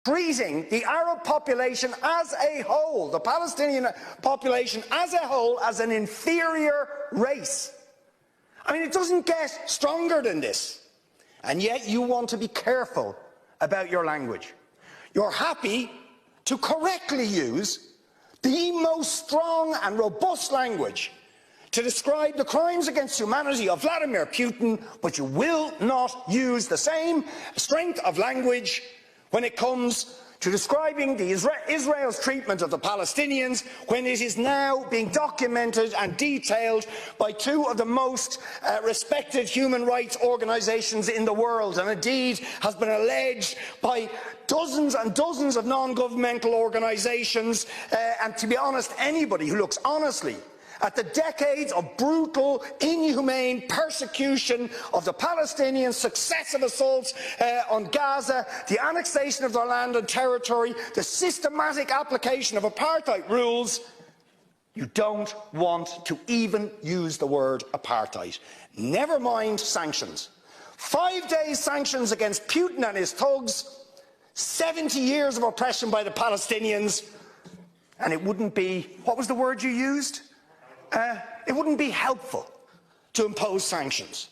treating the Arab population as a whole, the Palestinian population as a whole, as an inferior race. I mean, it doesn't get stronger than this. And yet you want to be careful about your language. You're happy to correctly use the most strong and robust language to describe the crimes against humanity of Vladimir Putin, but you will not use the same strength of language when it comes to describing Israel's treatment of the Palestinians, when it is now being documented and detailed by two of the most respected human rights organisations in the world, and indeed has been alleged by dozens and dozens of non-governmental organisations, and to be honest, anybody who looks honestly at the decades of brutal, inhumane persecution of the Palestinians, successive assaults on Gaza, the annexation of their land and territory, the systematic application of apartheid rules, you don't want to even use the word apartheid. Never mind sanctions. 5 days sanctions against Putin and his thugs, 70 years of oppression by the Palestinians, and it wouldn't be, what was the word you used? It wouldn't be helpful to impose sanctions.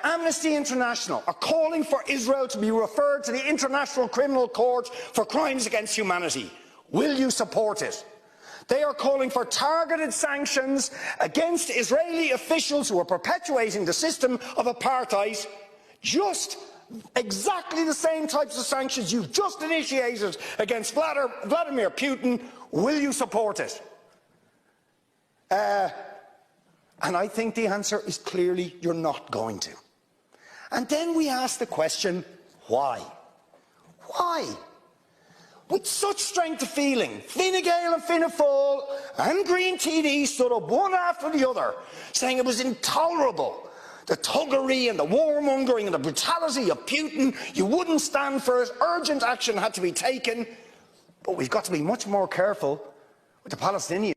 Amnesty International are calling for Israel to be referred to the International Criminal Court for crimes against humanity. Will you support it? They are calling for targeted sanctions against Israeli officials who are perpetuating the system of apartheid, just exactly the same types of sanctions you've just initiated against Vladimir Putin. Will you support it? And I think the answer is clearly you're not going to. And then we ask the question, why? Why? With such strength of feeling, Fine Gael and Fianna Fáil and Green TD stood up one after the other, saying it was intolerable, the thuggery and the warmongering and the brutality of Putin. You wouldn't stand for it. Urgent action had to be taken. But we've got to be much more careful with the Palestinians.